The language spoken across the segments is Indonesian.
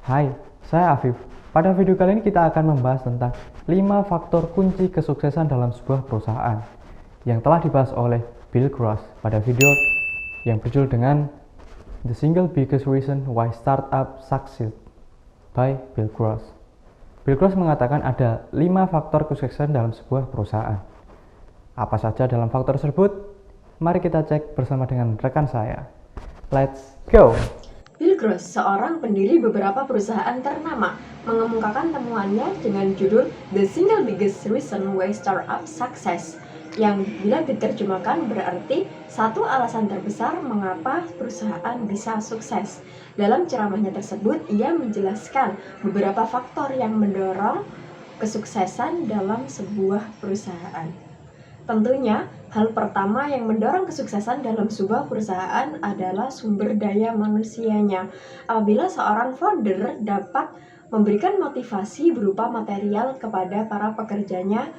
Hai, saya Afif. Pada video kali ini kita akan membahas tentang 5 faktor kunci kesuksesan dalam sebuah perusahaan yang telah dibahas oleh Bill Gross pada video yang berjudul dengan The Single Biggest Reason Why Startup Succeed by Bill Gross. Bill Gross mengatakan ada 5 faktor kesuksesan dalam sebuah perusahaan. Apa saja dalam faktor tersebut? Mari kita cek bersama dengan rekan saya. Let's go! Bill Gross, seorang pendiri beberapa perusahaan ternama, mengemukakan temuannya dengan judul The Single Biggest Reason Why Startup Success, yang bila diterjemahkan berarti satu alasan terbesar mengapa perusahaan bisa sukses. Dalam ceramahnya tersebut, ia menjelaskan beberapa faktor yang mendorong kesuksesan dalam sebuah perusahaan. Tentunya, hal pertama yang mendorong kesuksesan dalam sebuah perusahaan adalah sumber daya manusianya. Apabila seorang founder dapat memberikan motivasi berupa material kepada para pekerjanya,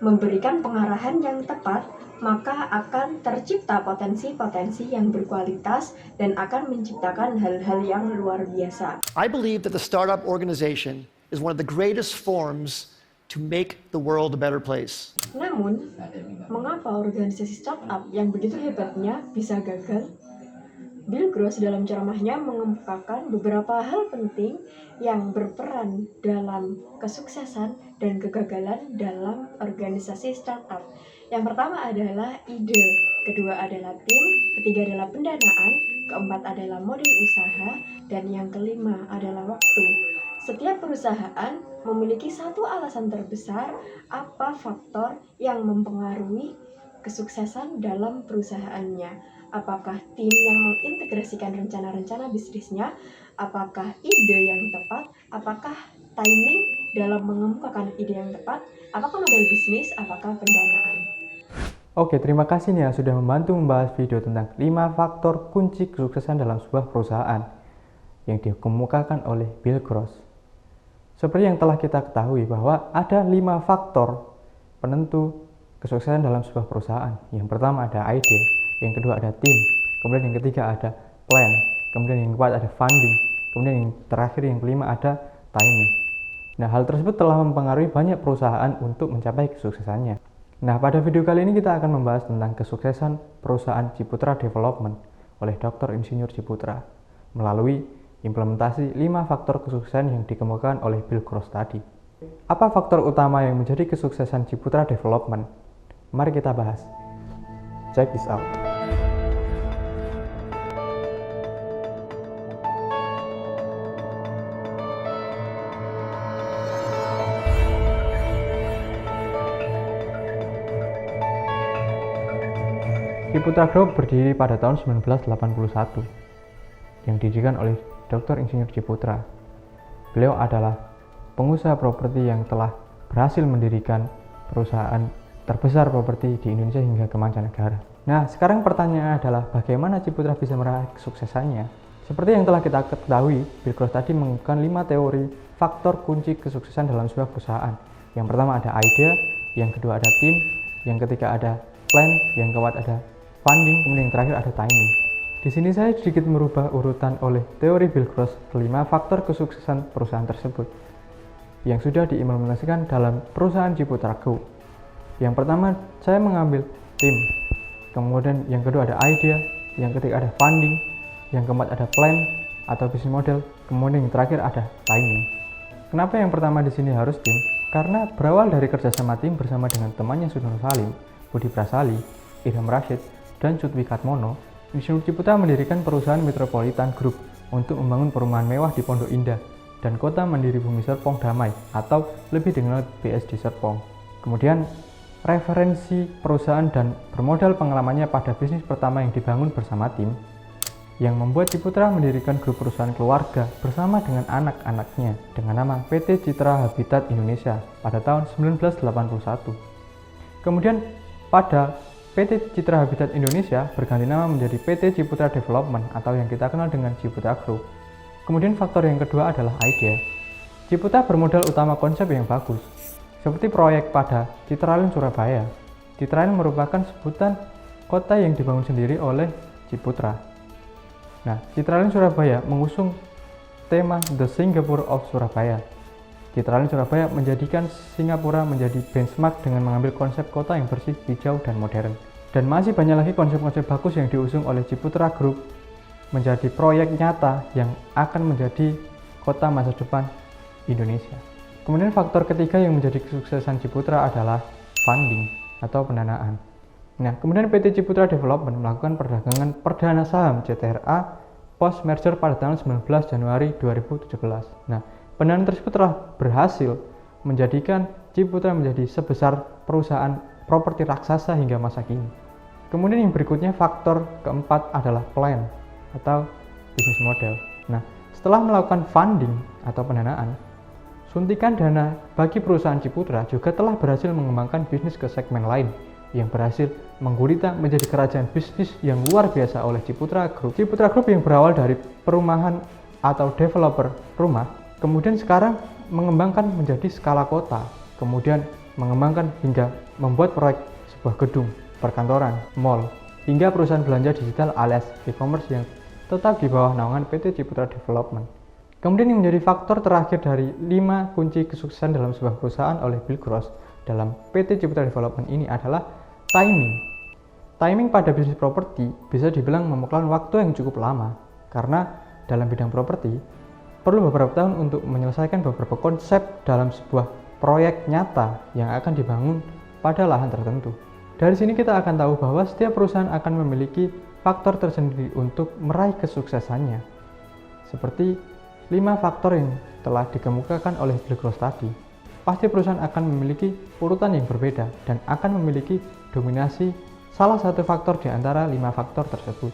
memberikan pengarahan yang tepat, maka akan tercipta potensi-potensi yang berkualitas dan akan menciptakan hal-hal yang luar biasa. I believe that the startup organization is one of the greatest forms to make the world a better place. Namun, mengapa organisasi startup yang begitu hebatnya bisa gagal? Bill Gross dalam ceramahnya mengemukakan beberapa hal penting yang berperan dalam kesuksesan dan kegagalan dalam organisasi startup. Yang pertama adalah ide, kedua adalah tim, ketiga adalah pendanaan, keempat adalah model usaha, dan yang kelima adalah waktu. Setiap perusahaan memiliki satu alasan terbesar apa faktor yang mempengaruhi kesuksesan dalam perusahaannya. Apakah tim yang mengintegrasikan rencana-rencana bisnisnya, apakah ide yang tepat, apakah timing dalam mengemukakan ide yang tepat, apakah model bisnis, apakah pendanaan. Oke, terima kasih nih sudah membantu membahas video tentang 5 faktor kunci kesuksesan dalam sebuah perusahaan yang dikemukakan oleh Bill Gross. Seperti yang telah kita ketahui bahwa ada 5 faktor penentu kesuksesan dalam sebuah perusahaan. Yang pertama ada ide, yang kedua ada tim, kemudian yang ketiga ada plan, kemudian yang keempat ada funding, kemudian yang terakhir yang kelima ada timing. Nah, hal tersebut telah mempengaruhi banyak perusahaan untuk mencapai kesuksesannya. Nah, pada video kali ini kita akan membahas tentang kesuksesan perusahaan Ciputra Development oleh Dr. Insinyur Ciputra melalui implementasi 5 faktor kesuksesan yang dikemukakan oleh Bill Gross tadi. Apa faktor utama yang menjadi kesuksesan Ciputra Development? Mari kita bahas. Check this out. Ciputra Group berdiri pada tahun 1981 yang didirikan oleh Dr. Insinyur Ciputra. Beliau adalah pengusaha properti yang telah berhasil mendirikan perusahaan terbesar properti di Indonesia hingga ke mancanegara. Nah, sekarang pertanyaannya adalah bagaimana Ciputra bisa meraih kesuksesannya? Seperti yang telah kita ketahui, Bill Gross tadi mengemukakan 5 teori faktor kunci kesuksesan dalam sebuah perusahaan. Yang pertama ada idea, yang kedua ada tim, yang ketiga ada plan, yang keempat ada funding, kemudian yang terakhir ada timing. Di sini saya sedikit merubah urutan oleh teori Bill Gross 5 faktor kesuksesan perusahaan tersebut yang sudah diimplementasikan dalam perusahaan Ciputra Group. Yang pertama, saya mengambil tim, kemudian yang kedua ada idea, yang ketiga ada funding, yang keempat ada plan atau business model, kemudian yang terakhir ada timing. Kenapa yang pertama di sini harus tim? Karena berawal dari kerjasama tim bersama dengan temannya Sudarno Salim, Budi Prasali, Ilham Rashid, dan Sudwi Katmono, Insinyur Ciputra mendirikan perusahaan Metropolitan Group untuk membangun perumahan mewah di Pondok Indah dan Kota Mandiri Bumi Serpong Damai atau lebih dikenal BSD Serpong. Kemudian, referensi perusahaan dan bermodal pengalamannya pada bisnis pertama yang dibangun bersama tim, yang membuat Ciputra mendirikan grup perusahaan keluarga bersama dengan anak-anaknya dengan nama PT Citra Habitat Indonesia pada tahun 1981. Kemudian, pada PT Citra Habitat Indonesia berganti nama menjadi PT Ciputra Development atau yang kita kenal dengan Ciputra Group. Kemudian faktor yang kedua adalah idea. Ciputra bermodal utama konsep yang bagus, seperti proyek pada Citralin Surabaya. Citralin merupakan sebutan kota yang dibangun sendiri oleh Ciputra. Nah, Citralin Surabaya mengusung tema The Singapore of Surabaya. Citralink Surabaya menjadikan Singapura menjadi benchmark dengan mengambil konsep kota yang bersih, hijau, dan modern. Dan masih banyak lagi konsep-konsep bagus yang diusung oleh Ciputra Group menjadi proyek nyata yang akan menjadi kota masa depan Indonesia. Kemudian faktor ketiga yang menjadi kesuksesan Ciputra adalah funding atau pendanaan. Nah, kemudian PT Ciputra Development melakukan perdagangan perdana saham CTRA post merger pada tanggal 19 Januari 2017. Nah, pendanaan tersebut telah berhasil menjadikan Ciputra menjadi sebesar perusahaan properti raksasa hingga masa kini. Kemudian yang berikutnya faktor keempat adalah plan atau bisnis model. Nah, setelah melakukan funding atau pendanaan, suntikan dana bagi perusahaan Ciputra juga telah berhasil mengembangkan bisnis ke segmen lain yang berhasil menggulita menjadi kerajaan bisnis yang luar biasa oleh Ciputra Group. Ciputra Group yang berawal dari perumahan atau developer rumah, kemudian sekarang mengembangkan menjadi skala kota, kemudian mengembangkan hingga membuat proyek sebuah gedung, perkantoran, mall, hingga perusahaan belanja digital alias e-commerce yang tetap di bawah naungan PT Ciputra Development. Kemudian yang menjadi faktor terakhir dari 5 kunci kesuksesan dalam sebuah perusahaan oleh Bill Gross dalam PT Ciputra Development ini adalah timing. Timing pada bisnis properti bisa dibilang memakan waktu yang cukup lama karena dalam bidang properti perlu beberapa tahun untuk menyelesaikan beberapa konsep dalam sebuah proyek nyata yang akan dibangun pada lahan tertentu. Dari sini kita akan tahu bahwa setiap perusahaan akan memiliki faktor tersendiri untuk meraih kesuksesannya. Seperti 5 faktor yang telah dikemukakan oleh Bill Gross tadi. Pasti perusahaan akan memiliki urutan yang berbeda dan akan memiliki dominasi salah satu faktor di antara 5 faktor tersebut.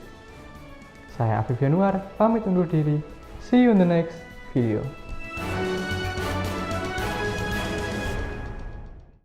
Saya Afif Yanuar, pamit undur diri. See you in the next video.